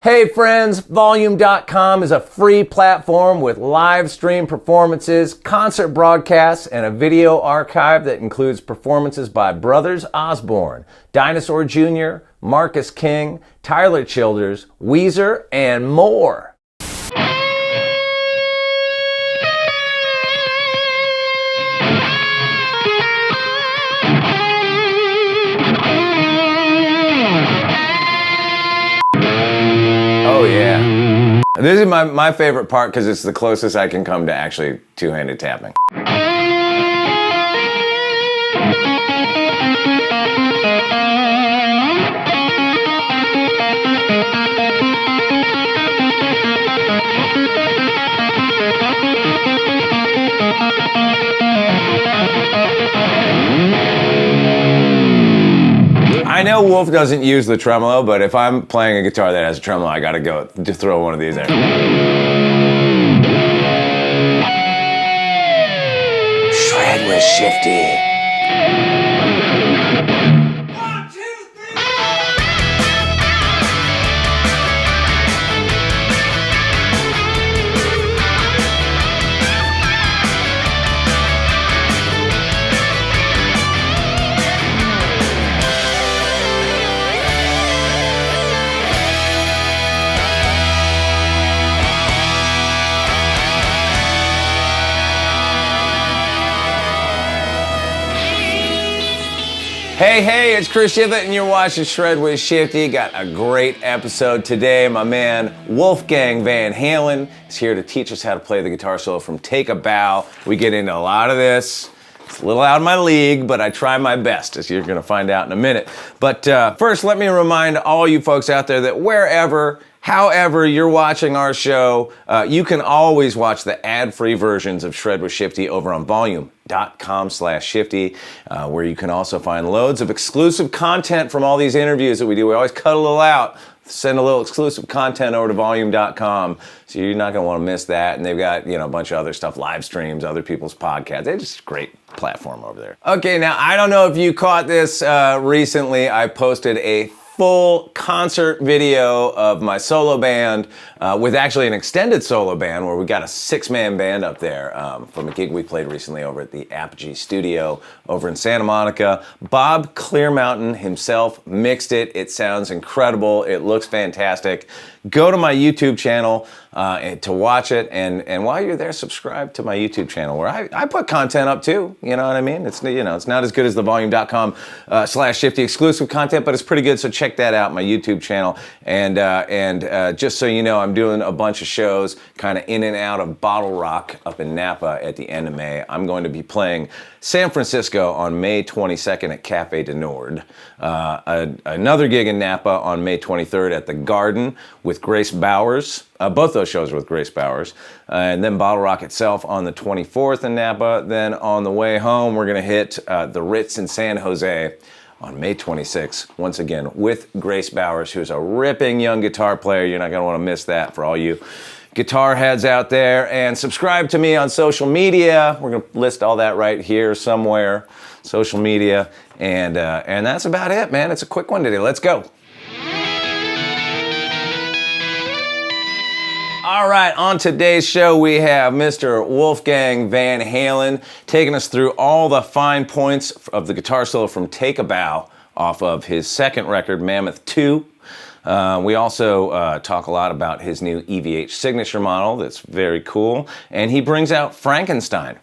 Hey friends, Volume.com is a free platform with live stream performances, concert broadcasts, and a video archive that includes performances by Brothers Osborne, Dinosaur Jr., Marcus King, Tyler Childers, Weezer, and more. Oh yeah. This is my favorite part because it's the closest I can come to actually two-handed tapping. I know Wolf doesn't use the tremolo, but if I'm playing a guitar that has a tremolo, I gotta go to throw one of these in. Shred with Shifty. Hey, it's Chris Shiflett and you're watching Shred with Shifty. Got a great episode today. My man Wolfgang Van Halen is here to teach us how to play the guitar solo from Take a Bow. We get into a lot of this. It's a little out of my league, but I try my best, as you're gonna find out in a minute. But first, let me remind all you folks out there that however you're watching our show, you can always watch the ad-free versions of Shred with Shifty over on volume.com/Shifty, where you can also find loads of exclusive content from all these interviews that we do. We always cut a little out, send a little exclusive content over to volume.com, so you're not going to want to miss that. And they've got, a bunch of other stuff, live streams, other people's podcasts. They're just a great platform over there. Okay, now I don't know if you caught this recently. I posted a full concert video of my solo band with actually an extended solo band where we got a 6-man band up there from a gig we played recently over at the Apogee Studio over in Santa Monica. Bob Clearmountain himself mixed it. It sounds incredible. It looks fantastic. Go to my YouTube channel to watch it, and while you're there, subscribe to my YouTube channel where I put content up too. You know what I mean? It's it's not as good as the volume.com/Shifty exclusive content, but it's pretty good. So check that out, my YouTube channel. And just so you know, I'm doing a bunch of shows kind of in and out of Bottle Rock up in Napa at the end of May. I'm going to be playing San Francisco on May 22nd at Cafe de Nord. Another gig in Napa on May 23rd at the Garden with Grace Bowers. Both those shows are with Grace Bowers. And then Bottle Rock itself on the 24th in Napa. Then on the way home, we're going to hit the Ritz in San Jose on May 26th, once again, with Grace Bowers, who's a ripping young guitar player. You're not going to want to miss that for all you guitar heads out there. And subscribe to me on social media. We're going to list all that right here somewhere, social media. And that's about it, man. It's a quick one today. Let's go. All right, on today's show, we have Mr. Wolfgang Van Halen taking us through all the fine points of the guitar solo from Take a Bow off of his second record, Mammoth II. We also talk a lot about his new EVH signature model that's very cool. And he brings out Frankenstein,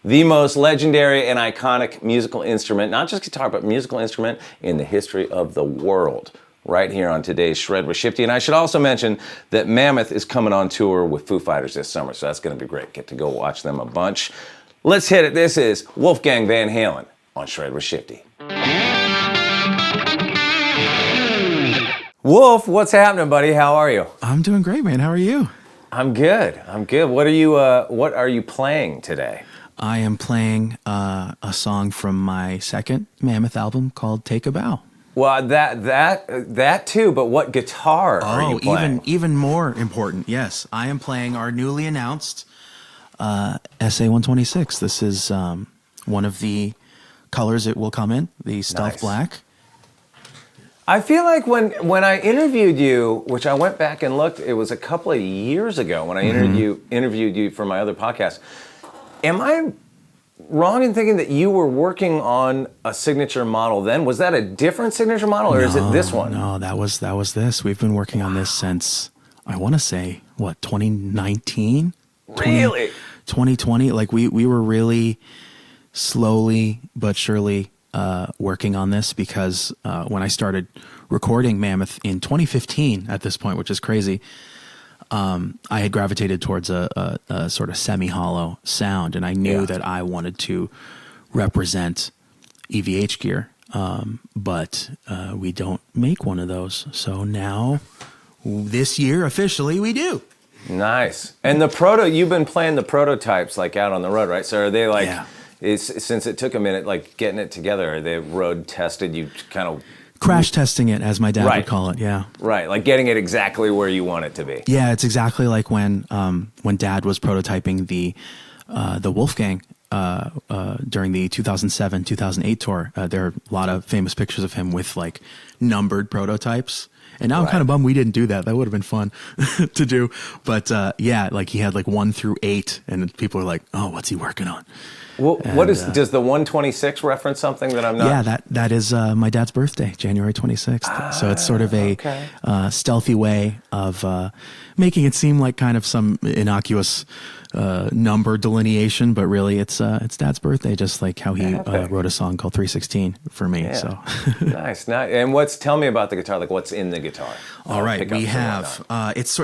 the most legendary and iconic musical instrument, not just guitar, but musical instrument in the history of the world, right here on today's Shred with Shifty. And I should also mention that Mammoth is coming on tour with Foo Fighters this summer, so that's going to be great. Get to go watch them a bunch. Let's hit it. This is Wolfgang Van Halen on Shred with Shifty. Wolf, what's happening, buddy? How are you? I'm doing great, man. How are you? I'm good. What are you playing today? I am playing a song from my second Mammoth album called Take a Bow. Well, that too, but what guitar are you playing? Even more important, yes. I am playing our newly announced SA-126. This is one of the colors it will come in, the stealth black. I feel like when I interviewed you, which I went back and looked, it was a couple of years ago when I interviewed you for my other podcast. Am I wrong in thinking that you were working on a signature model then? Was that a different signature model, or is it this one? No, that was this. We've been working on this since, I want to say, 2019? Really? 2020. Like we were really slowly but surely working on this, because when I started recording Mammoth in 2015 at this point, which is crazy, I had gravitated towards a sort of semi-hollow sound, and I knew that I wanted to represent EVH gear, but we don't make one of those. So now, this year, officially, we do. Nice. And you've been playing the prototypes like out on the road, right? So are they like... Yeah. Since it took a minute, like getting it together, are they road tested? You kind of crash testing it, as my dad would call it. Yeah, right. Like getting it exactly where you want it to be. Yeah, it's exactly like when Dad was prototyping the Wolfgang during the 2007-2008 tour. There are a lot of famous pictures of him with like numbered prototypes. And now I'm kind of bummed we didn't do that. That would have been fun to do. But yeah, like he had like 1 through 8, and people are like, "Oh, what's he working on?" Well, does the 126 reference something that I'm not? Yeah, that is my dad's birthday, January 26th. So it's sort of a stealthy way of making it seem like kind of some innocuous number delineation, but really it's Dad's birthday, just like how he wrote a song called 316 for me. Yeah. So nice. And tell me about the guitar. Like what's in the guitar? All right, we have it's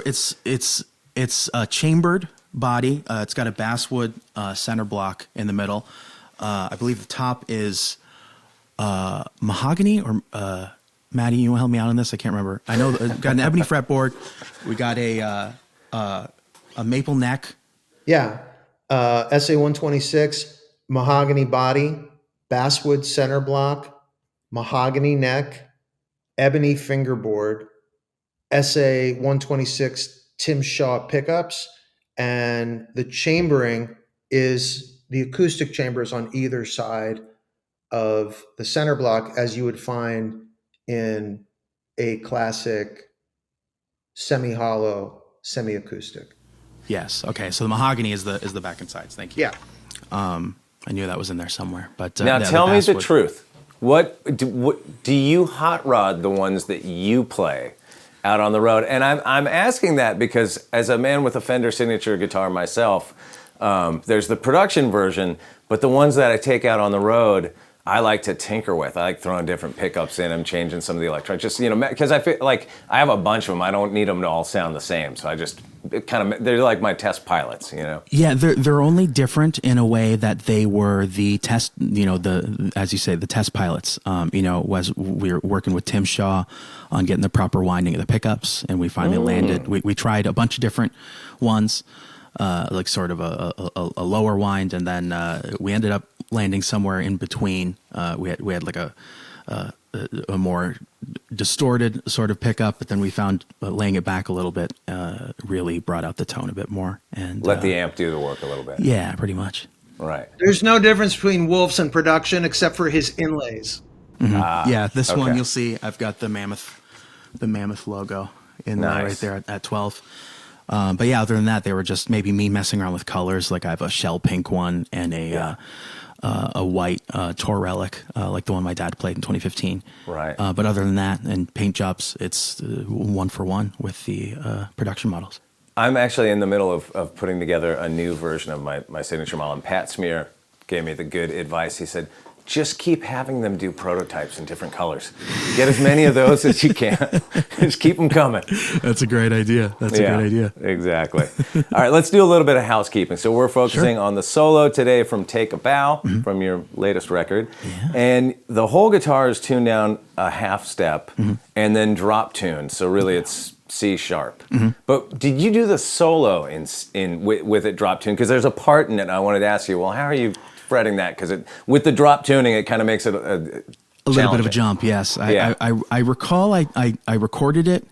a chambered body. It's got a basswood center block in the middle. I believe the top is mahogany, or Maddie, you want to help me out on this? I can't remember. I know we've got an ebony fretboard. We got a maple neck. Yeah, SA-126, mahogany body, basswood center block, mahogany neck, ebony fingerboard, SA-126 Tim Shaw pickups, and the chambering is the acoustic chambers on either side of the center block, as you would find in a classic semi-hollow, semi-acoustic. Yes. Okay. So the mahogany is the back and sides. Thank you. Yeah. I knew that was in there somewhere. But now tell me the truth. What do you hot rod the ones that you play out on the road? And I'm asking that because as a man with a Fender signature guitar myself, there's the production version, but the ones that I take out on the road, I like to tinker with. I like throwing different pickups in them, changing some of the electronics, just, because I feel like I have a bunch of them. I don't need them to all sound the same. So I just they're like my test pilots, Yeah, they're only different in a way that they were the test, as you say, the test pilots. Was we were working with Tim Shaw on getting the proper winding of the pickups, and we finally landed. We tried a bunch of different ones, like sort of a lower wind, and then we ended up landing somewhere in between. We had like a more distorted sort of pickup, but then we found laying it back a little bit really brought out the tone a bit more, and let the amp do the work a little bit. Yeah, pretty much. Right. There's no difference between Wolf's and production except for his inlays. Mm-hmm. Yeah, this one you'll see I've got the Mammoth logo in there right there at 12. But yeah, other than that, they were just maybe me messing around with colors. Like I have a shell pink one and a white Tour Relic, like the one my dad played in 2015. Right. But other than that, and paint jobs, it's 1-for-1 with the production models. I'm actually in the middle of putting together a new version of my signature model, and Pat Smear gave me the good advice. He said, just keep having them do prototypes in different colors. Get as many of those as you can. Just keep them coming. That's a great idea. That's a great idea. Exactly. All right, let's do a little bit of housekeeping. So we're focusing on the solo today from Take a Bow, from your latest record. Yeah. And the whole guitar is tuned down a half step and then drop tuned. So really it's C sharp. But did you do the solo with it drop tuned? Because there's a part in it I wanted to ask you, well, how are you fretting that? Because with the drop tuning, it kind of makes it a little bit of a jump. Yes, I recall I recorded it.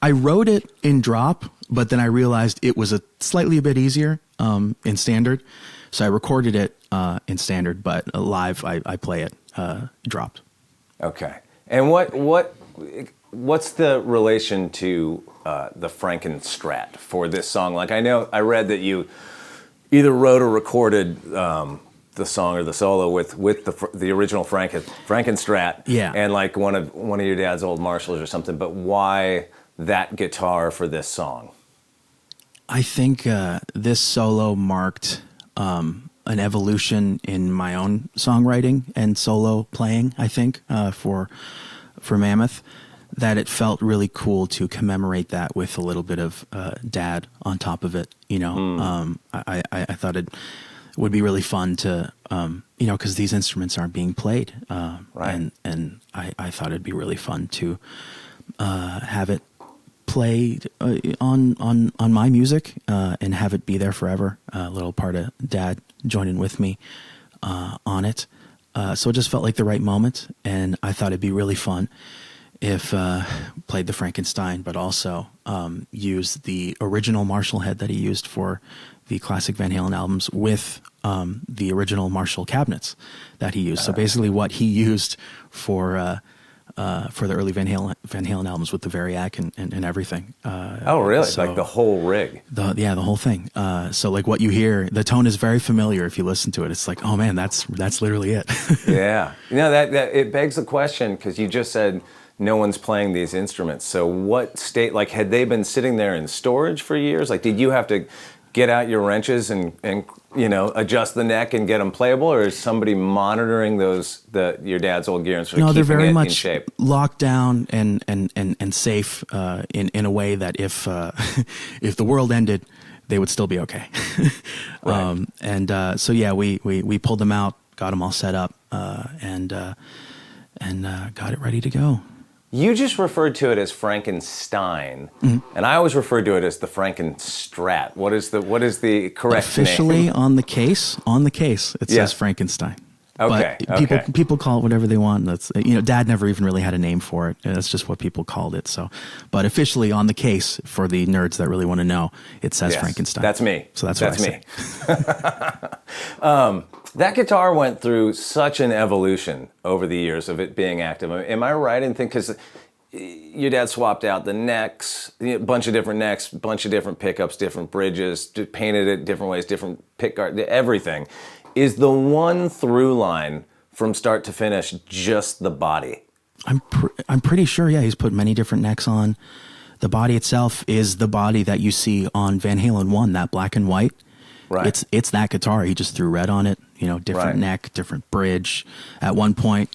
I wrote it in drop, but then I realized it was a bit easier in standard, so I recorded it in standard. But live, I play it dropped. Okay. And what what's the relation to the Frankenstein Strat for this song? Like, I read that you either wrote or recorded the song or the solo with the original Frankenstein Strat, Yeah. and like one of your dad's old Marshalls or something. But why that guitar for this song? I think this solo marked an evolution in my own songwriting and solo playing. I think for Mammoth, that it felt really cool to commemorate that with a little bit of dad on top of it. You know, I thought it would be really fun to, you know, because these instruments aren't being played, Right. and I thought it'd be really fun to have it played on my music and have it be there forever. A little part of dad joining with me on it, so it just felt like the right moment, and I thought it'd be really fun if played the Frankenstein, but also used the original Marshall head that he used for the classic Van Halen albums with the original Marshall cabinets that he used. So basically, what he used for the early Van Halen albums with the Variac and everything. Oh, really? So Like the whole rig? the whole thing. So like what you hear, the tone is very familiar if you listen to it. It's like, oh man, that's literally it. Yeah. You know, that it begs the question, because you just said no one's playing these instruments. So what state, like, had they been sitting there in storage for years? Like, did you have to get out your wrenches and you know, adjust the neck and get them playable, or is somebody monitoring your dad's old gear and sort of No, they're keeping very it much in shape? locked down and safe in a way that if if the world ended, they would still be okay. Right. So yeah, we pulled them out, got them all set up, and got it ready to go. You just referred to it as Frankenstein, and I always referred to it as the Frankenstein Strat. What is the correct Officially name? on the case, it Yeah. says Frankenstein. Okay, But people okay. people call it whatever they want. That's, you know, Dad never even really had a name for it. That's just what people called it. So, but officially on the case, for the nerds that really want to know, it says Yes, Frankenstein. That's me. So that's what I me. That guitar went through such an evolution over the years of it being active. Am I right in thinking, because your dad swapped out the necks, a bunch of different necks, bunch of different pickups, different bridges, painted it different ways, different pick guard, everything. Is the one through line from start to finish just the body? I'm pretty sure. Yeah, he's put many different necks on. The body itself is the body that you see on Van Halen 1, that black and white. Right. It's that guitar. He just threw red on it. You know, different Right. neck, different bridge. At one point,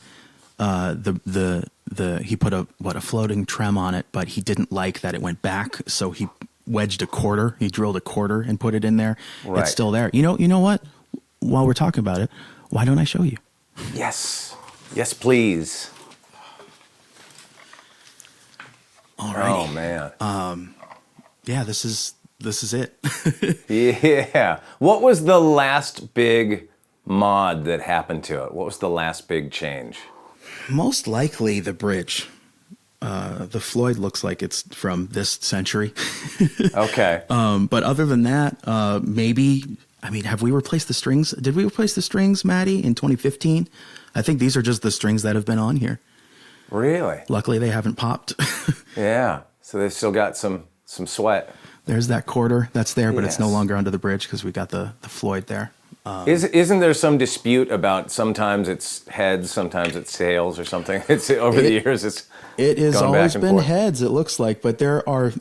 he put a floating trem on it, but he didn't like that it went back, so he wedged a quarter. He drilled a quarter and put it in there. Right. It's still there. You know what? While we're talking about it, why don't I show you? Yes. Yes, please. Alrighty. Oh, man. Yeah, this is it. Yeah. What was the last big mod that happened to it? What was the last big change? Most likely the bridge. The Floyd looks like it's from this century. Okay. But other than that, maybe, I mean, have we replaced the strings? Did we replace the strings, Maddie, in 2015? I think these are just the strings that have been on here. Really? Luckily, they haven't popped. Yeah. So they've still got some sweat. There's that quarter that's there, but it's no Yes. longer under the bridge because we got the Floyd there. Isn't there some dispute about sometimes it's heads, sometimes it's tails or something? It's over the years. It has gone always back and been forth. heads, it looks like, but there are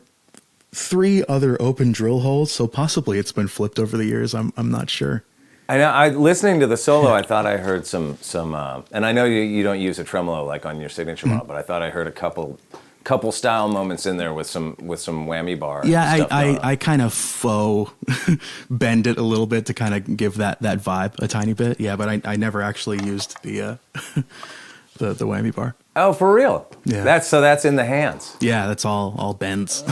3 other open drill holes, so possibly it's been flipped over the years. I'm not sure. I know. Listening to the solo, I thought I heard some, and I know you don't use a tremolo like on your signature model, but I thought I heard a couple style moments in there with some whammy bar. Yeah, stuff going on. I kind of faux bend it a little bit to kind of give that vibe a tiny bit. Yeah, but I never actually used the the whammy bar. Oh, for real? Yeah. That's in the hands. Yeah, that's all bends.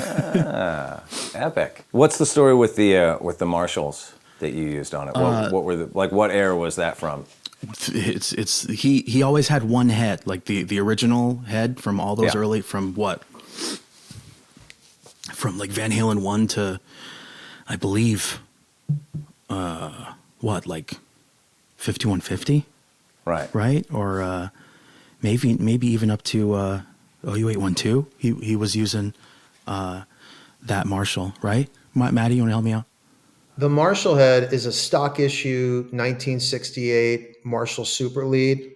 Epic. What's the story with the Marshalls that you used on it? What were what era was that from? It's he always had one head, like the original head from all those Yeah. early, from like Van Halen 1 to, I believe, like 5150, Right. right? Or maybe even up to OU 812. He was using that Marshall, right? Maddie, you want to help me out? The Marshall head is a stock issue 1968 Marshall Super Lead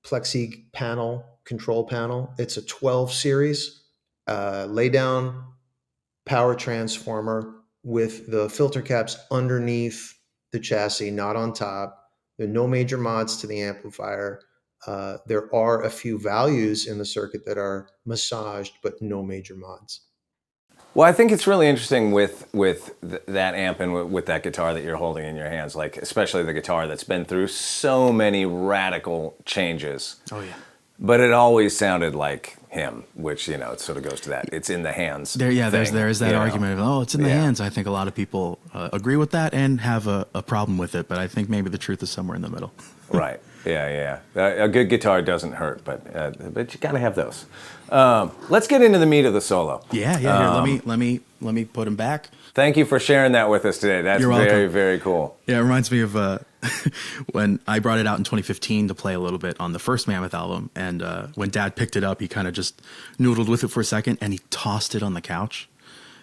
plexi panel, control panel. It's a 12 series lay down power transformer with the filter caps underneath the chassis, not on top. There are no major mods to the amplifier. There are a few values in the circuit that are massaged, but no major mods. Well, I think it's really interesting with that amp and with that guitar that you're holding in your hands, like especially the guitar that's been through so many radical changes. Oh yeah. But it always sounded like him, which, you know, it sort of goes to that. It's in the hands. There is that argument of, it's in the hands. I think a lot of people agree with that and have a problem with it, but I think maybe the truth is somewhere in the middle. Right. Yeah. A good guitar doesn't hurt, but you gotta have those. Let's get into the meat of the solo. Yeah. Here, let me put him back. Thank you for sharing that with us today. That's very, very cool. Yeah, it reminds me of when I brought it out in 2015 to play a little bit on the first Mammoth album, and when Dad picked it up, he kind of just noodled with it for a second, and he tossed it on the couch,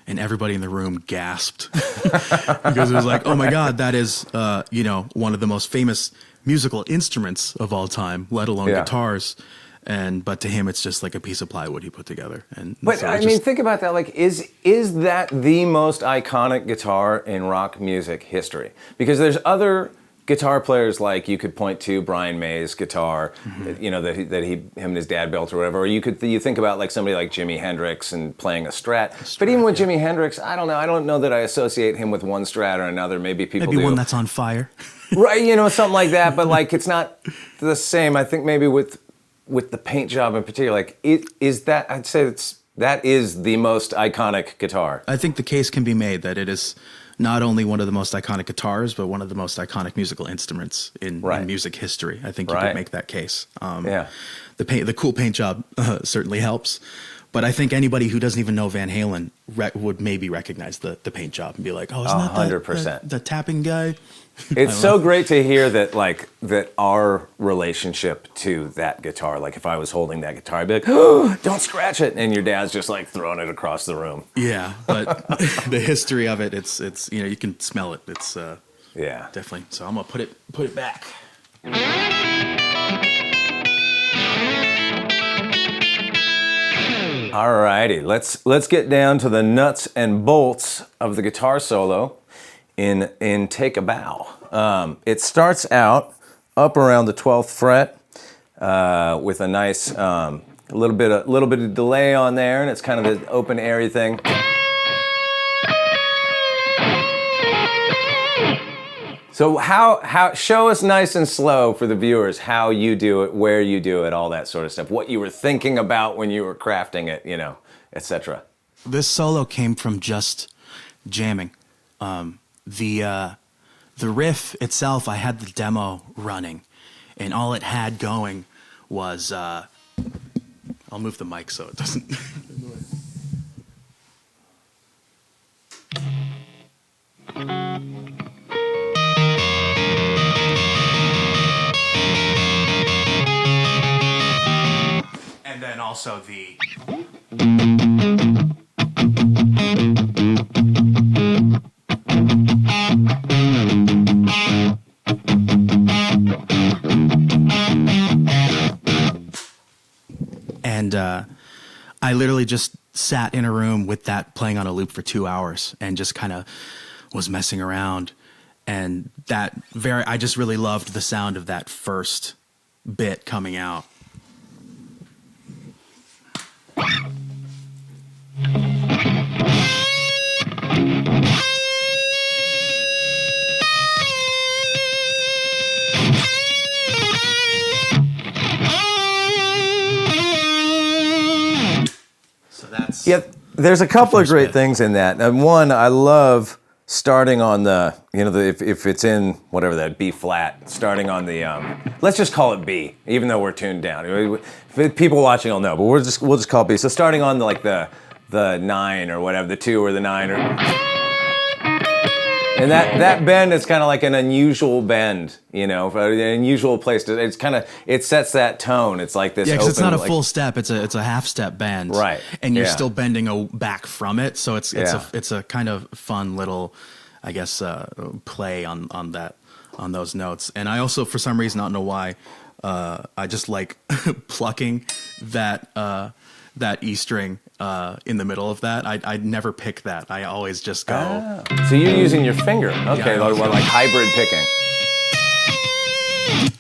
and everybody in the room gasped because it was like, oh my God, that is one of the most famous musical instruments of all time, let alone guitars. But to him, it's just like a piece of plywood he put together. But so I mean, think about that. Like, is that the most iconic guitar in rock music history? Because there's other guitar players, like you could point to Brian May's guitar, you know, that him and his dad built or whatever. Or you think about like somebody like Jimi Hendrix and playing a Strat. But even with Jimi Hendrix, I don't know. I don't know that I associate him with one Strat or another. Maybe people do. One that's on fire. Right, you know, something like that. But like, it's not the same. I think maybe with the paint job in particular, like I'd say that is the most iconic guitar. I think the case can be made that it is not only one of the most iconic guitars, but one of the most iconic musical instruments in music history. I think you could make that case. The cool paint job certainly helps, but I think anybody who doesn't even know Van Halen would maybe recognize the paint job and be like, oh, isn't that 100%. The tapping guy? It's so great to hear that our relationship to that guitar, like if I was holding that guitar, I'd be like, oh, don't scratch it. And your dad's just like throwing it across the room. Yeah, but the history of it, it's you can smell it. It's definitely. So I'm gonna put it back. All righty, let's get down to the nuts and bolts of the guitar solo in Take a Bow. It starts out up around the 12th fret with a nice little bit of delay on there, and it's kind of an open airy thing. So how show us nice and slow for the viewers how you do it, where you do it, all that sort of stuff, what you were thinking about when you were crafting it, you know, etc. This solo came from just jamming. The riff itself, I had the demo running, and all it had going was I'll move the mic so it doesn't. And then also the. And I literally just sat in a room with that playing on a loop for 2 hours and just kind of was messing around. And I just really loved the sound of that first bit coming out. Yeah, there's a couple of great things in that. And one, I love starting on the, you know, if it's in whatever that B flat, starting on the, let's just call it B, even though we're tuned down. People watching will know, but we'll just call it B. So starting on the 9 or whatever, the 2 or the 9 or. And that bend is kind of like an unusual bend, you know, an unusual place. It's kind of, it sets that tone. It's like this. Yeah, because it's not a like, full step. It's a half step bend, right? And you're Yeah. still bending back from it. So it's Yeah. it's a kind of fun little, I guess, play on those notes. And I also, for some reason, I don't know why, I just like plucking that E string in the middle of that. I never pick that. I always just go. Oh. So you're using your finger. Okay, Yeah, like hybrid picking.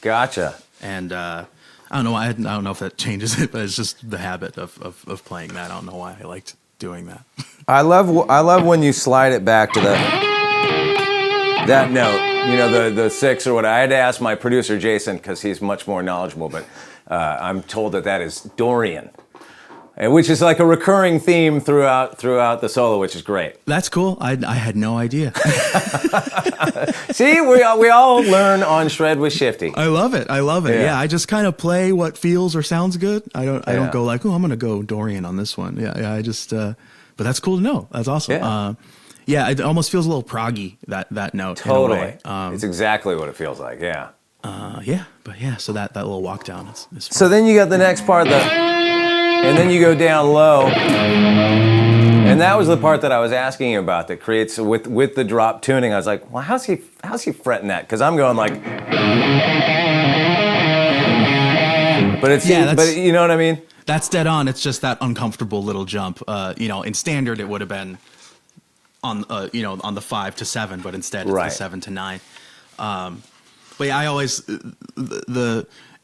Gotcha. And I don't know. I don't know if that changes it, but it's just the habit of playing that. I don't know why I liked doing that. I love when you slide it back to that note. You know, the six or what. I had to ask my producer Jason because he's much more knowledgeable, but I'm told that is Dorian. Which is like a recurring theme throughout the solo, which is great. That's cool. I had no idea. See, we all learn on Shred with Shifty. I love it. Yeah, I just kind of play what feels or sounds good. I don't go like, oh, I'm gonna go Dorian on this one. Yeah. I just, but that's cool to know. That's awesome. Yeah. It almost feels a little proggy that note. Totally. In a way. It's exactly what it feels like. Yeah. So that little walk down is fun. So then you got the next part, and then you go down low, and that was the part that I was asking you about that creates with the drop tuning. I was like, well, how's he fretting that? Because I'm going like, but it's but you know what I mean? That's dead on. It's just that uncomfortable little jump. In standard it would have been on on the 5 to 7, but instead it's the 7 to 9. But yeah, I always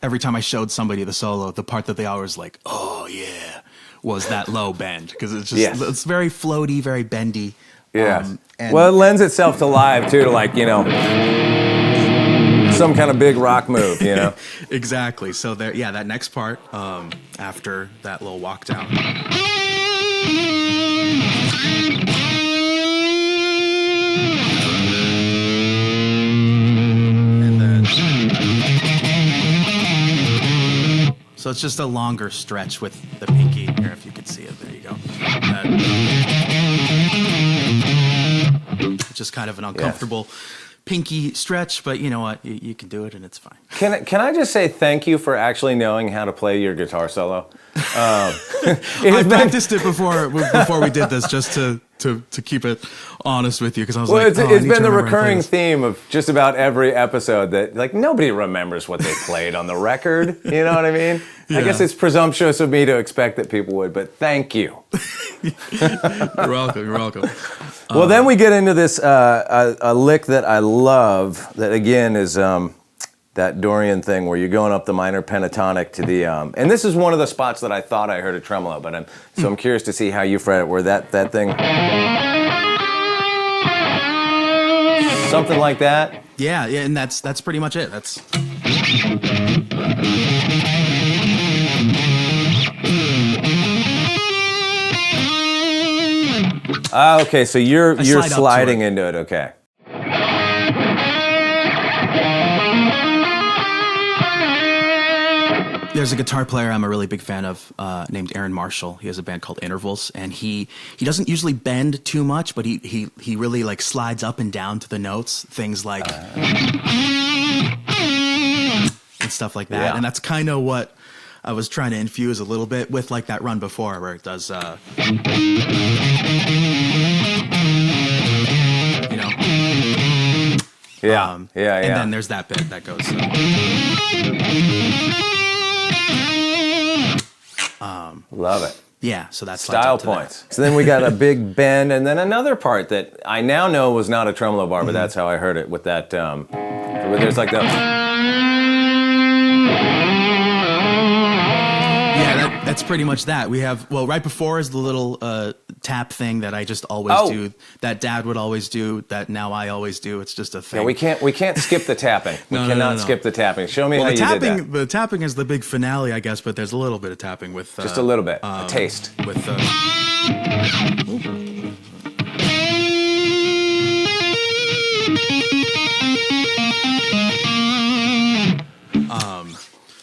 every time I showed somebody the solo, the part that they always like, oh yeah, was that low bend, because it's just it's very floaty, very bendy. Yeah. Well, it lends itself to live too, to like, you know, some kind of big rock move, you know. Exactly. So there, that next part after that little walk down. So it's just a longer stretch with the pinky here, if you could see it. There you go. Just kind of an uncomfortable pinky stretch, but you know what? You can do it, and it's fine. Can I just say thank you for actually knowing how to play your guitar solo? I practiced it before we did this, just to keep it honest with you, because I was it's been the recurring theme of just about every episode that like nobody remembers what they played on the record. You know what I mean? I guess it's presumptuous of me to expect that people would, but thank you. You're welcome. Well, then we get into this a lick that I love. That again is that Dorian thing where you're going up the minor pentatonic to the and this is one of the spots that I thought I heard a tremolo, but I'm curious to see how you fret it. Where that thing, something like that. Yeah, and that's pretty much it. That's. Okay, so you're sliding into it. Okay. There's a guitar player I'm a really big fan of named Aaron Marshall. He has a band called Intervals, and he doesn't usually bend too much, but he really like slides up and down to the notes, things like and stuff like that. And that's kind of what I was trying to infuse a little bit with, like that run before where it does and then there's that bit that goes love it. Yeah, so that's style points. So then we got a big bend, and then another part that I now know was not a tremolo bar, but that's how I heard it with that. Where there's like the. Yeah, that's pretty much that. We have right before is the little tap thing that I just always do. That Dad would always do. That now I always do. It's just a thing. Yeah, we can't skip the tapping. We cannot skip the tapping. Show me how you did that. The tapping is the big finale, I guess, but there's a little bit of tapping with just a little bit, a taste with.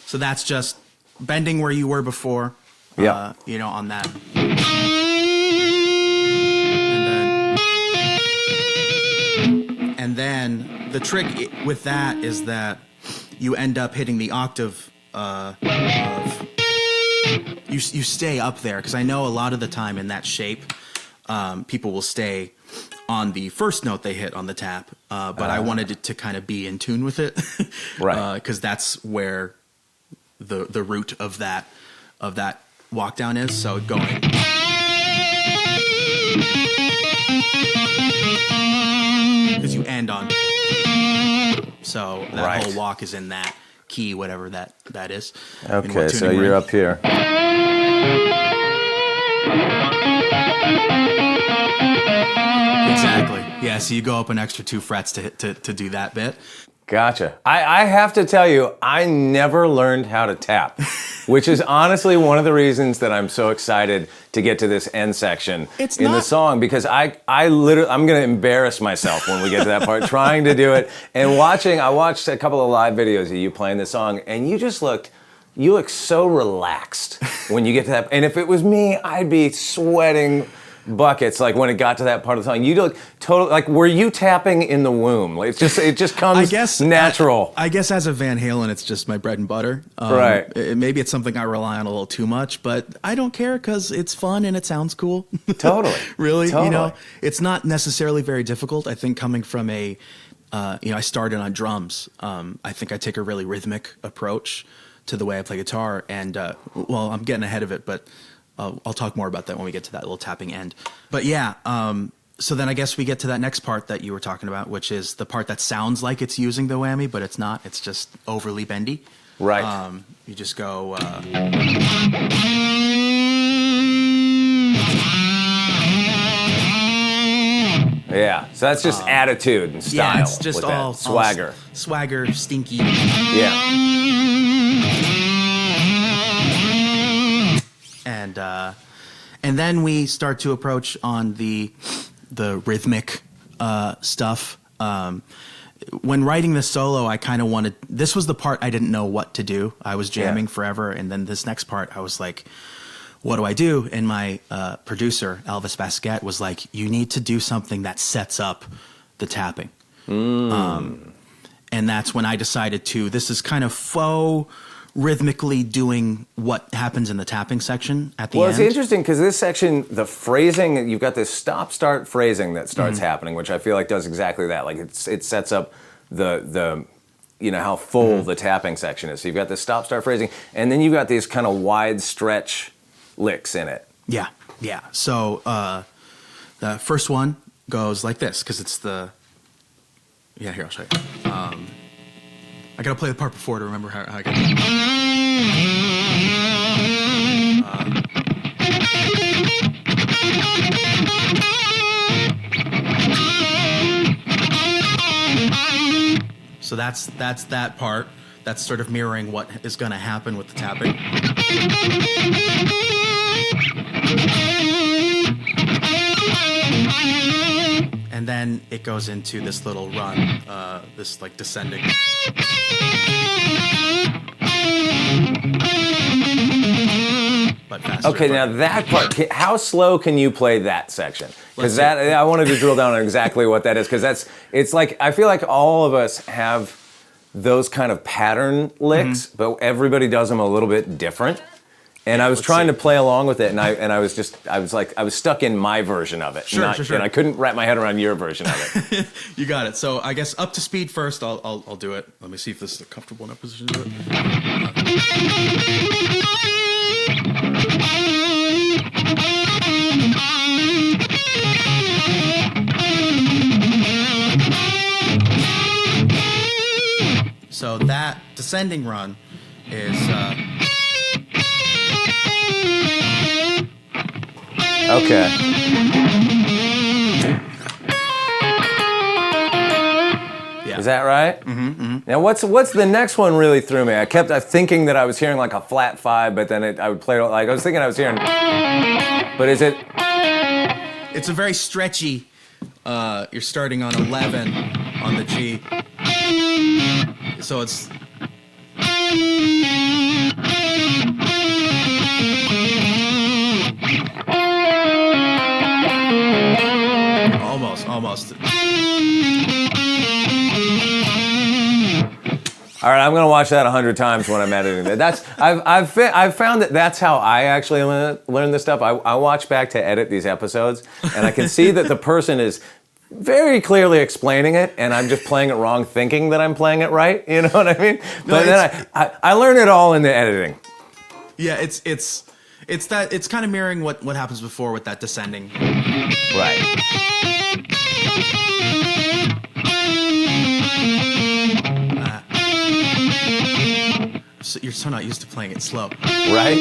So that's just bending where you were before. Yeah. On that. the trick with that is that you end up hitting the octave of you stay up there, because I know a lot of the time in that shape, people will stay on the first note they hit on the tap, but I wanted it to kind of be in tune with it, Right? Because that's where the root of that walk down is. So going. Because you end on, so that whole walk is in that key, whatever that is. Okay, so you're up here. Exactly. Yeah. So you go up an extra 2 frets to do that bit. Gotcha. I have to tell you, I never learned how to tap, which is honestly one of the reasons that I'm so excited to get to this end section the song, because I'm going to embarrass myself when we get to that part, trying to do it and I watched a couple of live videos of you playing the song, and you look so relaxed when you get to that. And if it was me, I'd be sweating buckets, like when it got to that part of the song. You look totally like, were you tapping in the womb? Like, it just comes natural. I guess as a Van Halen, it's just my bread and butter. Right. Maybe it's something I rely on a little too much, but I don't care because it's fun and it sounds cool. Totally. Really, Totally. It's not necessarily very difficult. I think coming from I started on drums. I think I take a really rhythmic approach to the way I play guitar, and I'm getting ahead of it, but I'll talk more about that when we get to that little tapping end. But yeah, so then I guess we get to that next part that you were talking about, which is the part that sounds like it's using the whammy, but it's not. It's just overly bendy. Right. You just go... Yeah, so that's just attitude and style. Yeah, it's just all swagger. Swagger, stinky. Yeah. And then we start to approach on the rhythmic stuff. When writing the solo, I kind of wanted. This was the part I didn't know what to do. I was jamming forever, and then this next part, I was like, "What do I do?" And my producer, Elvis Basquet, was like, "You need to do something that sets up the tapping." And that's when I decided to. This is kind of faux rhythmically doing what happens in the tapping section at the end. Well, it's interesting because this section, the phrasing, you've got this stop-start phrasing that starts happening, which I feel like does exactly that. Like it sets up the how full the tapping section is. So you've got this stop-start phrasing, and then you've got these kind of wide stretch licks in it. Yeah. So the first one goes like this because it's the. Yeah, here I'll show you. I gotta play the part before to remember how I got it. So that's that part. That's sort of mirroring what is going to happen with the tapping. And then it goes into this little run, this like descending. But faster. Okay, now that part, how slow can you play that section? Because I wanted to drill down on exactly what that is, because it's like, I feel like all of us have those kind of pattern licks, but everybody does them a little bit different. And I was trying to play along with it, and I was stuck in my version of it. Sure. And I couldn't wrap my head around your version of it. You got it. So I guess up to speed first. I'll do it. Let me see if this is a comfortable enough position to do it. So that descending run is. Okay. Yeah. Is that right? Now, what's the next one really threw me? I kept thinking that I was hearing like a flat 5, but then I would play it like I was thinking I was hearing. But is it? It's a very stretchy. You're starting on 11 on the G. So it's. Almost. All right, I'm gonna watch that 100 times when I'm editing that. I've found that that's how I actually learn this stuff. I watch back to edit these episodes, and I can see that the person is very clearly explaining it, and I'm just playing it wrong, thinking that I'm playing it right. You know what I mean? But then I learn it all in the editing. Yeah, it's kind of mirroring what happens before with that descending. Right. So you're so not used to playing it slow. Right.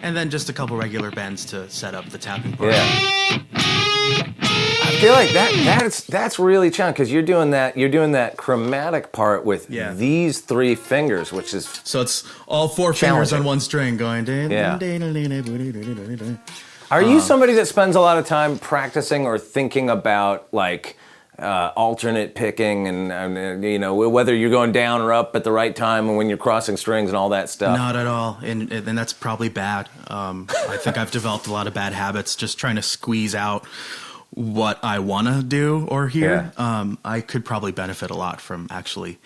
And then just a couple regular bends to set up the tapping part. Yeah. I feel like that's really challenging because you're doing that chromatic part with these 3 fingers, which is so it's all 4 fingers on one string going. Yeah. Are you somebody that spends a lot of time practicing or thinking about like alternate picking and you know, whether you're going down or up at the right time and when you're crossing strings and all that stuff? Not at all, and that's probably bad. I think I've developed a lot of bad habits just trying to squeeze out what I want to do or hear. Yeah. I could probably benefit a lot from actually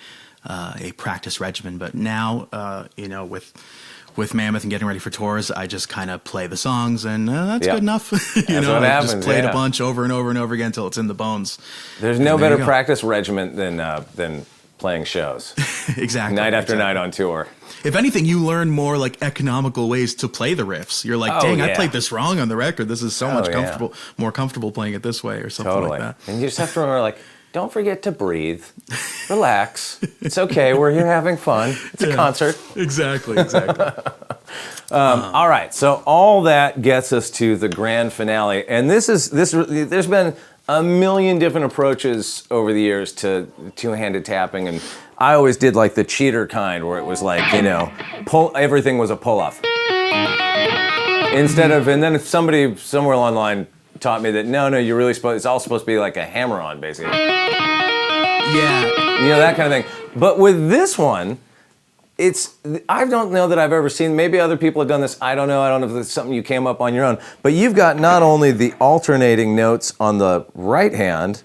a practice regimen, but now you know, with Mammoth and getting ready for tours, I just kind of play the songs, and that's good enough. You know, what happens, just play it a bunch over and over and over again until it's in the bones. There's no better practice regimen than playing shows. Exactly. Night after night on tour. If anything, you learn more like economical ways to play the riffs. You're like, dang, I played this wrong on the record. This is so much more comfortable playing it this way or something like that. And you just have to remember, like, don't forget to breathe. Relax. It's okay. We're here having fun. It's a concert. Exactly. All right. So all that gets us to the grand finale. And there's been a million different approaches over the years to two-handed tapping. And I always did like the cheater kind where it was like, you know, everything was a pull-off. And then if somebody somewhere along the line taught me that no, you're really it's all supposed to be like a hammer-on, basically. Yeah. You know, that kind of thing. But with this one, I don't know that I've ever seen, maybe other people have done this, I don't know if it's something you came up on your own, but you've got not only the alternating notes on the right hand,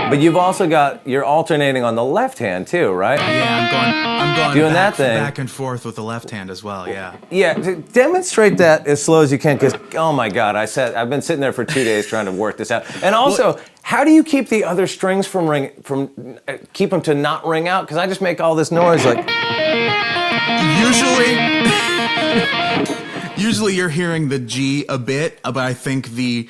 but you've also got, you're alternating on the left hand too, right? Yeah, I'm going doing that thing back and forth with the left hand as well. Yeah. Yeah, demonstrate that as slow as you can, because oh my God, I've been sitting there for 2 days trying to work this out. And also, how do you keep the other strings keep them to not ring out? Because I just make all this noise like. Usually you're hearing the G a bit, but I think the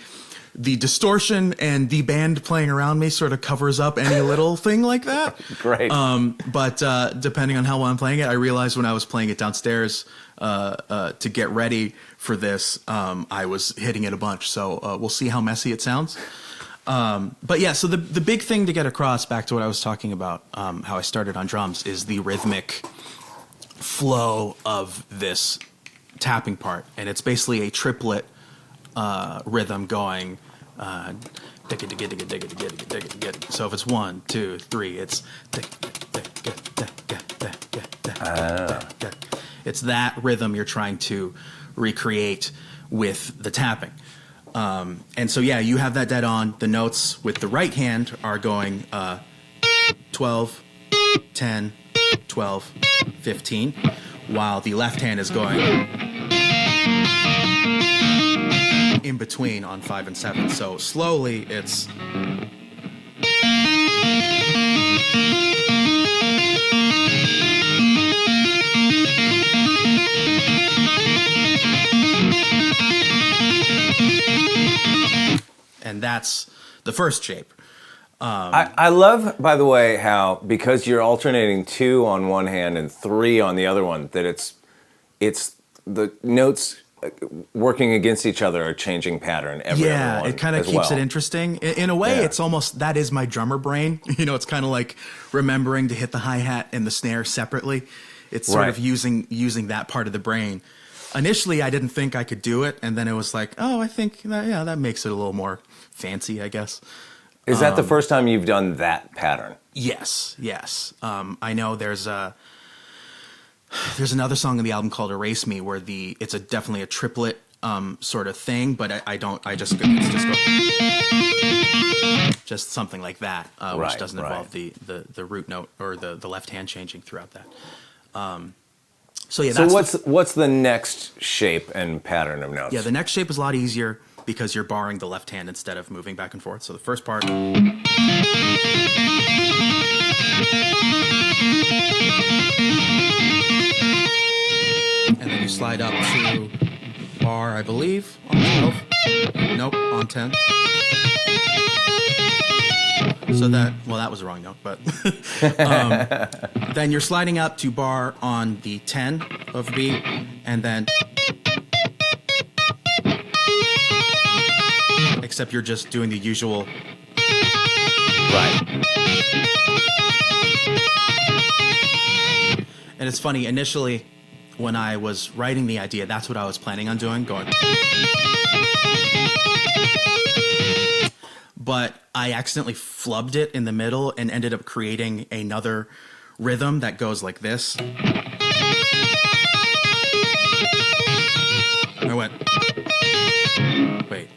distortion and the band playing around me sort of covers up any little thing like that. Great. But depending on how well I'm playing it, I realized when I was playing it downstairs to get ready for this, I was hitting it a bunch. So we'll see how messy it sounds. But yeah, so the big thing to get across, back to what I was talking about, how I started on drums, is the rhythmic flow of this tapping part. And it's basically a triplet rhythm going. So if it's 1, 2, 3, it's it's that rhythm you're trying to recreate with the tapping. And so yeah, you have that dead on. The notes with the right hand are going 12, 10, 12, 15, while the left hand is going in between on 5 and 7. So slowly it's and that's the first shape. I love, by the way, how because you're alternating 2 on one hand and 3 on the other one, that it's the notes working against each other are changing pattern every other one. It kind of keeps it interesting. In a way, it's almost, that is my drummer brain. You know, it's kind of like remembering to hit the hi-hat and the snare separately. It's sort of using that part of the brain. Initially, I didn't think I could do it, and then it was like, oh, I think that makes it a little more fancy, I guess. Is that the first time you've done that pattern? Yes. I know there's another song in the album called "Erase Me" where it's definitely a triplet sort of thing, but I just go just something like that, which Right, doesn't right. involve the root note or the left hand changing throughout that. So yeah, So that's what's the next shape and pattern of notes? yeah, the next shape is a lot easier because you're barring the left hand instead of moving back and forth. So the first part. And then you slide up to bar, I believe, on 12. Nope, on 10. So that was the wrong note, but then you're sliding up to bar on the 10 of B, and then except you're just doing the usual. Right. And it's funny, initially, when I was writing the idea, that's what I was planning on doing, going. But I accidentally flubbed it in the middle and ended up creating another rhythm that goes like this. I went. Wait.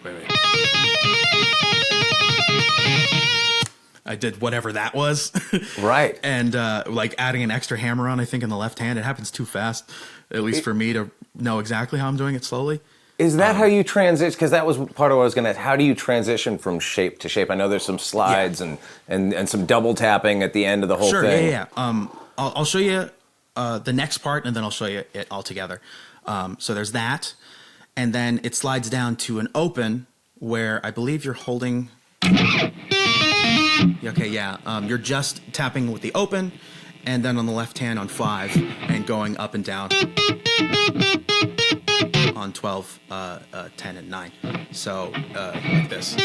I did whatever that was. Right. And like adding an extra hammer on, I think, in the left hand. It happens too fast, at least for me to know exactly how I'm doing it slowly. Is that how you transition? Because that was part of what I was going to ask. How do you transition from shape to shape? I know there's some slides and some double tapping at the end of the whole thing. Yeah. I'll show you the next part, and then I'll show you it all together. So there's that, and then it slides down to an open where I believe you're holding. Okay, yeah. You're just tapping with the open, and then on the left hand on 5, and going up and down on 12, 10, and 9. So like this.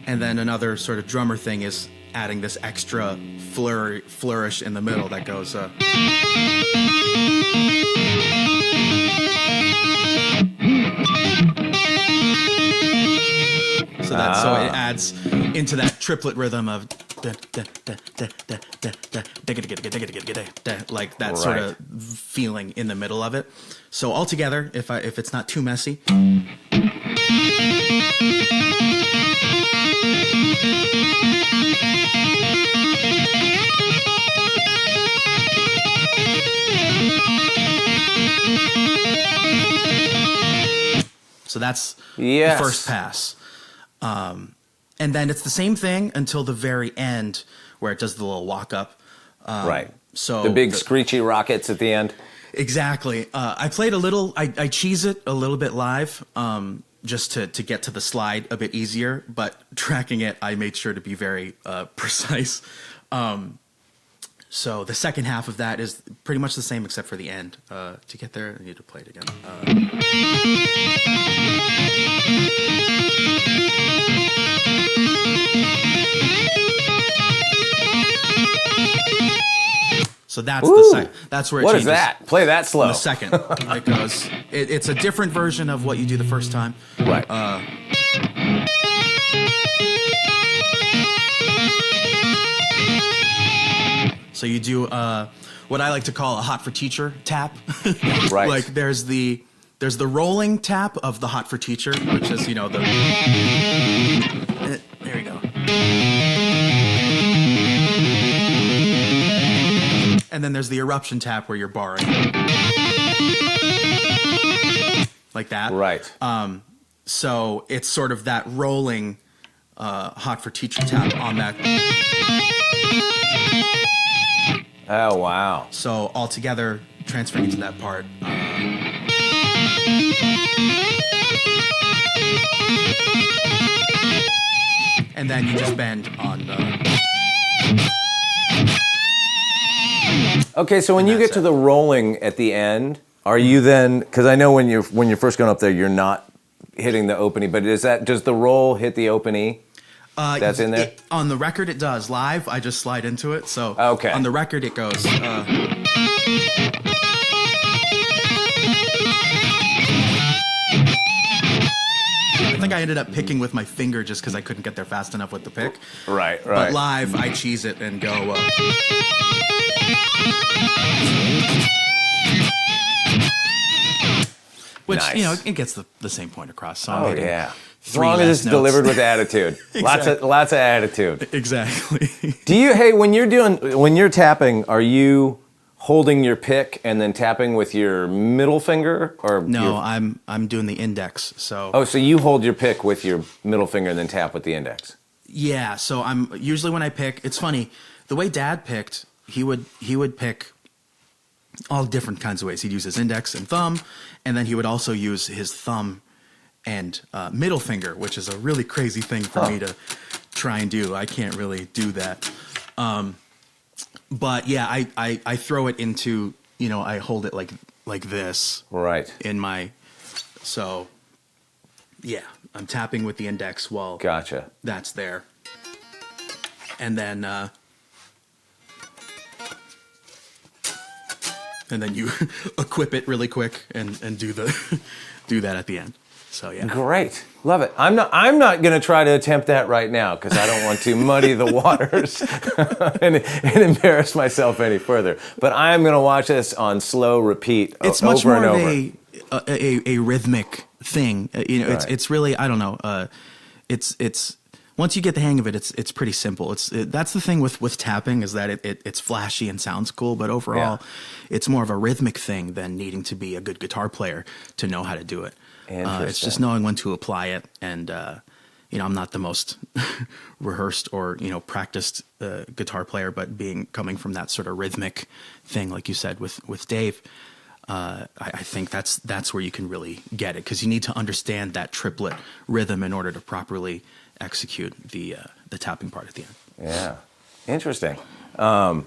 And then another sort of drummer thing is adding this extra flourish in the middle that goes. So it adds into that triplet rhythm of like that sort of feeling in the middle of it. So altogether, if it's not too messy. So that's the first pass. And then it's the same thing until the very end where it does the little walk up. Right. So the big screechy rockets at the end. Exactly. I played a little, I cheese it a little bit live just to get to the slide a bit easier, but tracking it, I made sure to be very precise. So the second half of that is pretty much the same except for the end. To get there, I need to play it again. So that's that's where it What changes. is that? Play that slow. On the second, it goes. It's a different version of what you do the first time. Right. So you do what I like to call a hot for teacher tap. Right. Like there's the rolling tap of the hot for teacher, which is the. There we go. And then there's the eruption tap where you're barring. Like that. Right. So it's sort of that rolling hot for teacher tap on that. Oh, wow. So altogether, transferring into that part. And then you just bend on the. Okay, so when you get to the rolling at the end, are you then? Because I know when you're first going up there, you're not hitting the open E, but does the roll hit the open E? That's in there? On the record, it does. Live, I just slide into it. So okay. On the record, it goes. I think I ended up picking with my finger just because I couldn't get there fast enough with the pick. Right. But live, I cheese it and go. Which, nice. It gets the same point across. So I'm hitting As long as it's notes. delivered with attitude. Exactly. Lots of attitude. Exactly. When you're tapping, are you holding your pick and then tapping with your middle finger, or No, I'm doing the index. So so you hold your pick with your middle finger and then tap with the index. yeah, so I'm usually when I pick, it's funny, the way Dad picked, he would pick all different kinds of ways. He'd use his index and thumb, and then he would also use his thumb and middle finger, which is a really crazy thing for me to try and do. I can't really do that. But yeah, I throw it into, I hold it like this. Right. So yeah, I'm tapping with the index while Gotcha. that's there. And then you equip it really quick and do that at the end. So yeah. Great. Love it. I'm not going to try to attempt that right now because I don't want to muddy the waters and embarrass myself any further. But I'm going to watch this on slow repeat It's over much more and of over. a rhythmic thing. Right. It's really, I don't know. It's once you get the hang of it, it's pretty simple. That's the thing with tapping, is that it's flashy and sounds cool, but overall, it's more of a rhythmic thing than needing to be a good guitar player to know how to do it. It's just knowing when to apply it, and I'm not the most rehearsed or practiced guitar player, but coming from that sort of rhythmic thing, like you said with Dave, I think that's where you can really get it, because you need to understand that triplet rhythm in order to properly execute the tapping part at the end. Yeah, interesting. Do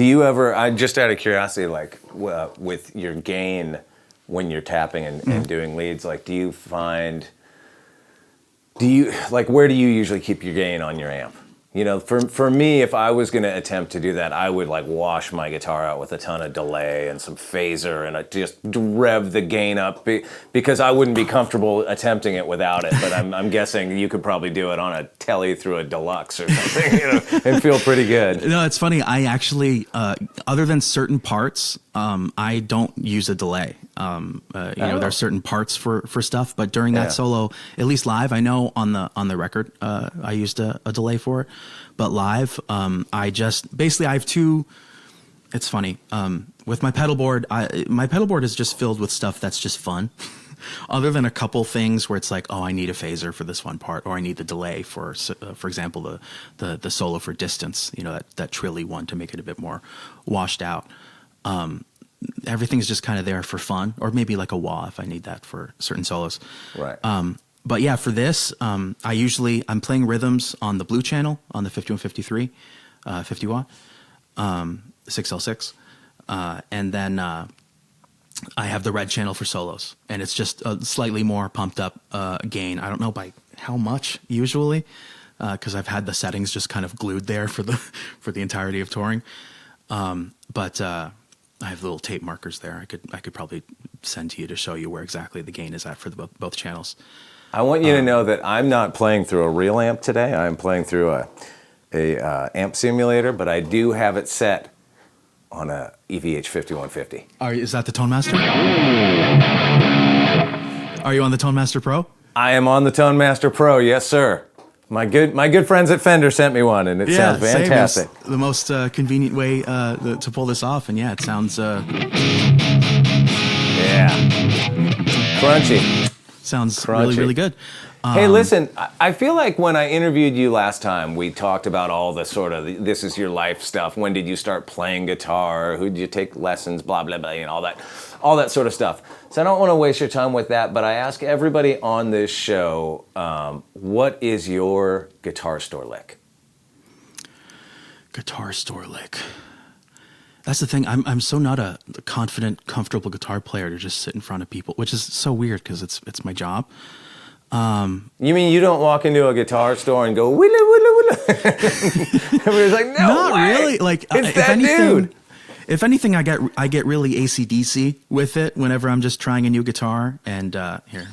you ever, just out of curiosity, like with your gain when you're tapping and doing leads, like where do you usually keep your gain on your amp? For me, if I was going to attempt to do that, I would wash my guitar out with a ton of delay and some phaser, and I just rev the gain up because I wouldn't be comfortable attempting it without it. But I'm guessing you could probably do it on a telly through a deluxe or something, and feel pretty good. No, it's funny. I actually, other than certain parts, I don't use a delay. There's certain parts for stuff, but during that solo, at least live, I know on the record, I used a delay for it, but live, I have two. It's funny. With my pedal board, my pedal board is just filled with stuff that's just fun. Other than a couple things where it's like, oh, I need a phaser for this one part, or I need the delay for example, the solo for distance, that trilly one to make it a bit more washed out. Everything's just kind of there for fun, or maybe like a wah if I need that for certain solos. Right. But yeah, for this, I'm playing rhythms on the blue channel on the 5153, 50 watt, 6L6. And then I have the red channel for solos, and it's just a slightly more pumped up gain. I don't know by how much usually, because I've had the settings just kind of glued there for the entirety of touring. But I have little tape markers there. I could probably send to you to show you where exactly the gain is at for both channels. I want you to know that I'm not playing through a real amp today. I'm playing through a amp simulator, but I do have it set on a EVH 5150. Is that the Tone Master? Are you on the Tone Master Pro? I am on the Tone Master Pro, yes, sir. My good friends at Fender sent me one, and it sounds fantastic. Same. It's the most convenient way to pull this off, and yeah, it sounds crunchy. Sounds really, really good. Hey, listen, I feel like when I interviewed you last time, we talked about all the sort of this is your life stuff. When did you start playing guitar? Who did you take lessons? Blah, blah, blah, all that sort of stuff. So I don't want to waste your time with that, but I ask everybody on this show, what is your guitar store lick? Guitar store lick. That's the thing. I'm so not a confident, comfortable guitar player to just sit in front of people, which is so weird because it's my job. You mean you don't walk into a guitar store and go willa willa willa? Everybody's like, no, not way. Really. Like it's that dude. If anything, I get really AC/DC with it whenever I'm just trying a new guitar. And here,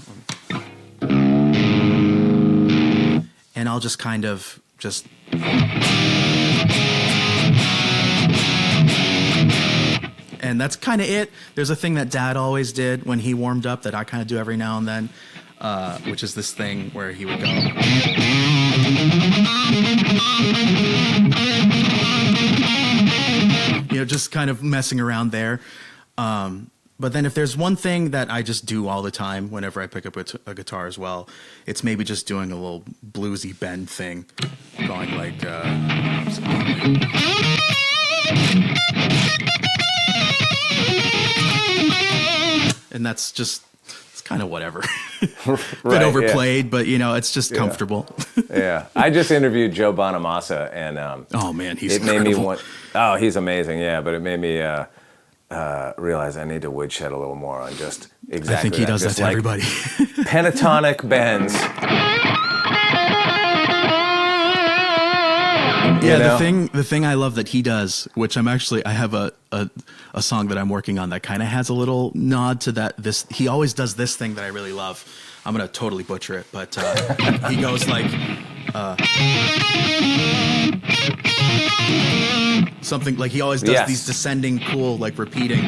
and I'll just kind of just. And that's kind of it. There's a thing that Dad always did when he warmed up that I kind of do every now and then. which is this thing where he would go. Just kind of messing around there. But then if there's one thing that I just do all the time whenever I pick up a guitar as well, it's maybe just doing a little bluesy bend thing, going like... and that's just... It's kind of whatever. Bit overplayed, but it's just comfortable. Yeah, I just interviewed Joe Bonamassa, and oh man, he's made me incredible. he's amazing. Yeah, but it made me realize I need to woodshed a little more on just exactly. I think he does that to everybody. Pentatonic bends. Yeah, the thing I love that he does, which I have a song that I'm working on that kind of has a little nod to that. He always does this thing that I really love. I'm gonna totally butcher it, but he goes like something like he always does these descending, cool, like repeating.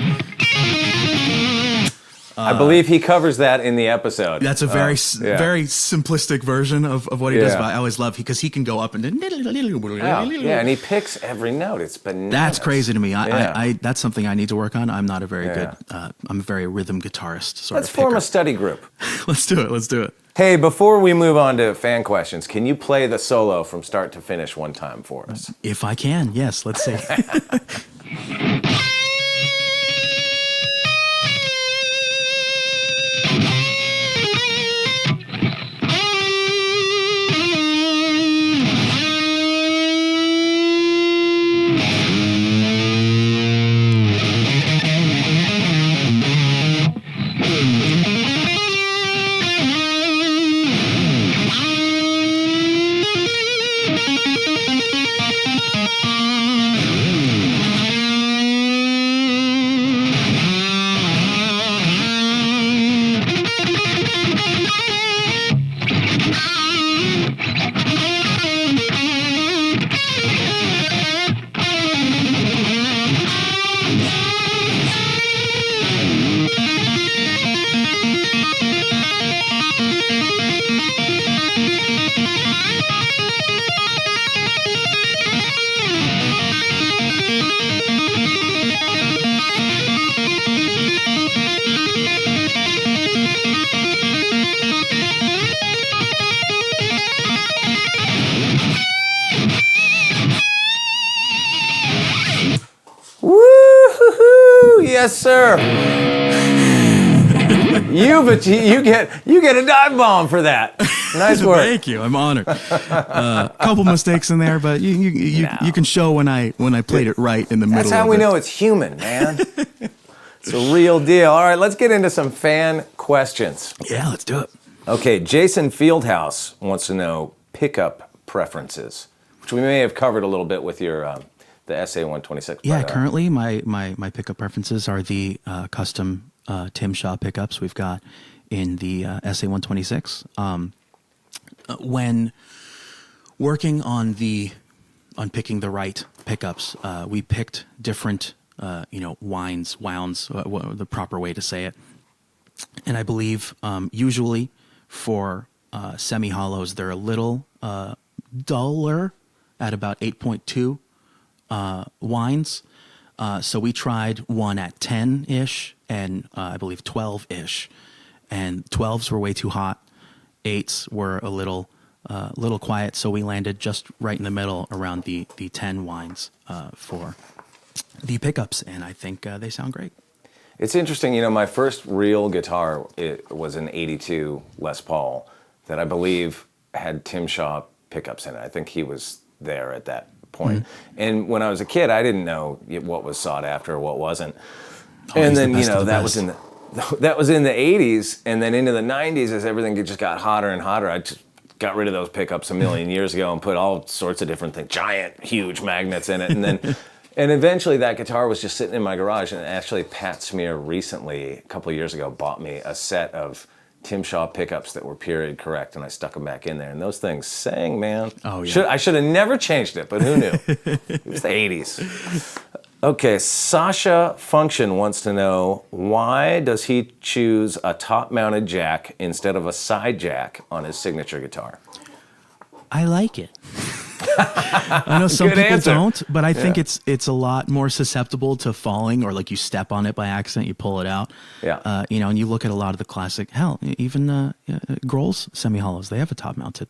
I believe he covers that in the episode. That's a very simplistic version of what he does, but I always love because he can go up and and he picks every note. It's bananas. That's crazy to me. I that's something I need to work on. I'm not a very good. I'm a very rhythm guitarist. Let's form a study group. Let's do it. Hey, before we move on to fan questions, can you play the solo from start to finish one time for us? If I can, yes. Let's see. Yes, sir. you get a dive bomb for that. Nice work. Thank you. I'm honored. Couple mistakes in there, but you can show when I played it right in the middle. That's how we know it's human, man. It's a real deal. All right, let's get into some fan questions. Yeah, let's do it. Okay, Jason Fieldhouse wants to know pickup preferences, which we may have covered a little bit with your the SA-126. Yeah, currently my pickup preferences are the custom Tim Shaw pickups we've got in the SA-126. When working on picking the right pickups, we picked different wounds, the proper way to say it. And I believe usually for semi-hollows, they're a little duller at about 8.2 wines. So we tried one at 10-ish and I believe 12-ish. And 12s were way too hot. 8s were a little quiet. So we landed just right in the middle around the 10 wines for the pickups. And I think they sound great. It's interesting, my first real guitar, it was an 82 Les Paul that I believe had Tim Shaw pickups in it. I think he was there at that point. Mm-hmm. And when I was a kid, I didn't know what was sought after or what wasn't. And then, that was in the 80s, and then into the 90s as everything just got hotter and hotter. I just got rid of those pickups a million years ago and put all sorts of different things, giant, huge magnets in it. And then and eventually that guitar was just sitting in my garage, and actually Pat Smear recently, a couple of years ago, bought me a set of Tim Shaw pickups that were period correct, and I stuck them back in there, and those things sang, man. Oh, yeah. I should have never changed it, but who knew? It was the 80s. Okay, Sasha Function wants to know, why does he choose a top-mounted jack instead of a side jack on his signature guitar? I like it. I know some Good people answer. don't, but I think it's a lot more susceptible to falling, or like you step on it by accident, you pull it out. Yeah. And you look at a lot of the classic, even Grohl's semi-hollows, they have a top-mounted.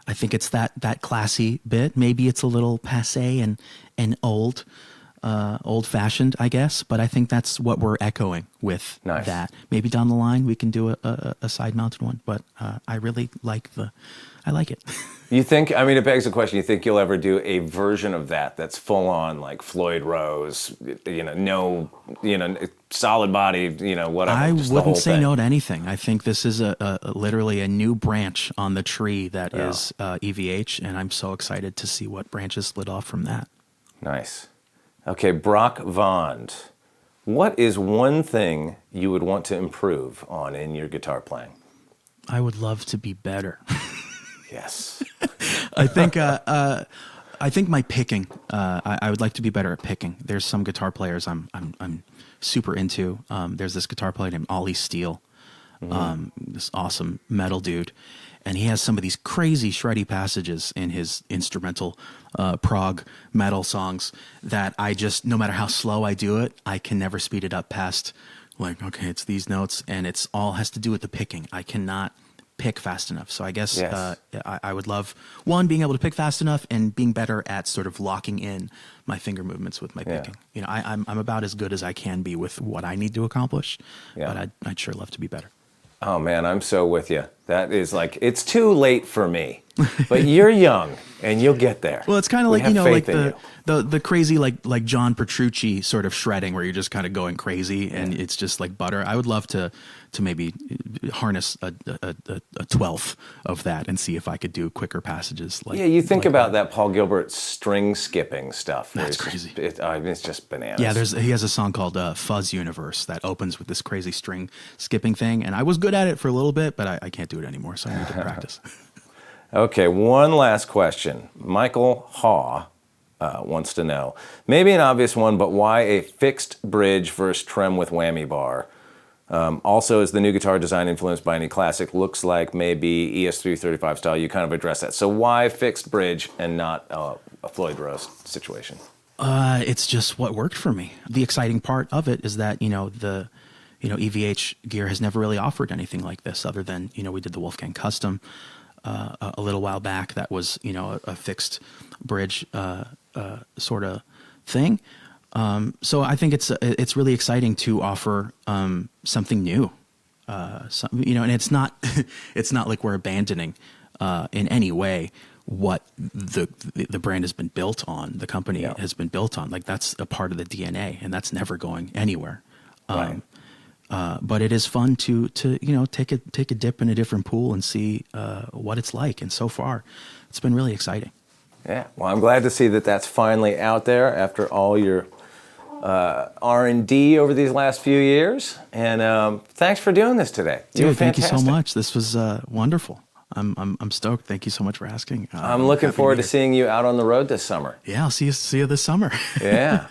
I think it's that classy bit. Maybe it's a little passé and old-fashioned, I guess, but I think that's what we're echoing with that. Maybe down the line we can do a side-mounted one, but I really like it. You think, it begs the question, you think you'll ever do a version of that's full on like Floyd Rose, no, solid body, whatever. I just the wouldn't whole say thing. no to anything. I think this is literally a new branch on the tree that is EVH, and I'm so excited to see what branches split off from that. Nice. Okay, Brock Vond, what is one thing you would want to improve on in your guitar playing? I would love to be better. Yes. I think my picking. I would like to be better at picking. There's some guitar players I'm super into. There's this guitar player named Ollie Steele, this awesome metal dude, and he has some of these crazy shreddy passages in his instrumental prog metal songs that I just, no matter how slow I do it, I can never speed it up past like, okay, it's these notes, and it's all has to do with the picking. I cannot pick fast enough. So I guess I would love, one, being able to pick fast enough, and being better at sort of locking in my finger movements with my picking. I'm about as good as I can be with what I need to accomplish, but I'd sure love to be better. Oh man, I'm so with you. That is like, it's too late for me, but you're young and you'll get there. Well, it's kind of We like, have like faith in the crazy, like John Petrucci sort of shredding where you're just kind of going crazy and it's just like butter. I would love to maybe harness a 12th of that and see if I could do quicker passages. You think about that Paul Gilbert string skipping stuff. That's crazy. It's just bananas. Yeah, he has a song called Fuzz Universe that opens with this crazy string skipping thing, and I was good at it for a little bit, but I can't do it anymore, so I need to practice. Okay, one last question. Michael Haw wants to know, maybe an obvious one, but why a fixed bridge versus trem with whammy bar? Also, is the new guitar design influenced by any classic? Looks like maybe ES335 style. You kind of addressed that. So why fixed bridge and not a Floyd Rose situation? It's just what worked for me. The exciting part of it is that, the EVH gear has never really offered anything like this, other than, we did the Wolfgang Custom a little while back. That was, a fixed bridge sort of thing. So I think it's really exciting to offer something new, and it's not like we're abandoning in any way what the brand has been built on, the company has been built on. Like, that's a part of the DNA, and that's never going anywhere. Right. But it is fun to take a dip in a different pool and see what it's like. And so far, it's been really exciting. Yeah. Well, I'm glad to see that that's finally out there after all your R&D over these last few years. And thanks for doing this today. Dude, thank you so much. This was wonderful. I'm stoked. Thank you so much for asking. I'm looking forward to seeing you out on the road this summer. Yeah, I'll see you this summer. Yeah.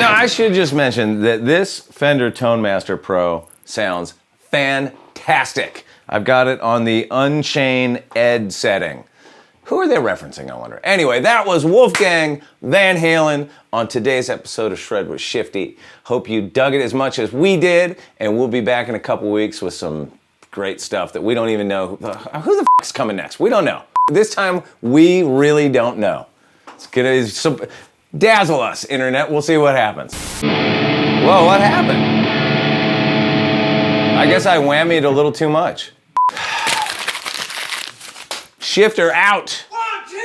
I should just mention that this Fender Tone Master Pro sounds fantastic. I've got it on the Unchain Ed setting. Who are they referencing, I wonder? Anyway, that was Wolfgang Van Halen on today's episode of Shred with Shifty. Hope you dug it as much as we did, and we'll be back in a couple weeks with some great stuff that we don't even know. Who the f***'s coming next? We don't know. This time, we really don't know. It's gonna dazzle us, internet. We'll see what happens. Whoa, what happened? I guess I whammied a little too much. Shifter out. 1, 2,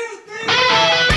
3.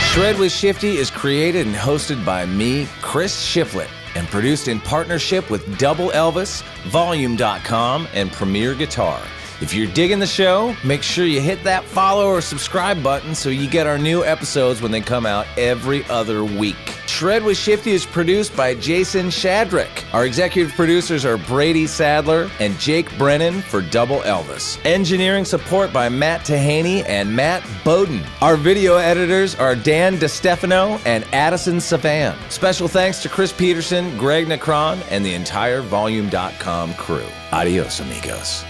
Shred with Shifty is created and hosted by me, Chris Shiflett, and produced in partnership with Double Elvis, Volume.com, and Premier Guitar. If you're digging the show, make sure you hit that follow or subscribe button so you get our new episodes when they come out every other week. Shred with Shifty is produced by Jason Shadrick. Our executive producers are Brady Sadler and Jake Brennan for Double Elvis. Engineering support by Matt Tahaney and Matt Bowden. Our video editors are Dan DeStefano and Addison Savan. Special thanks to Chris Peterson, Greg Necron, and the entire Volume.com crew. Adios, amigos.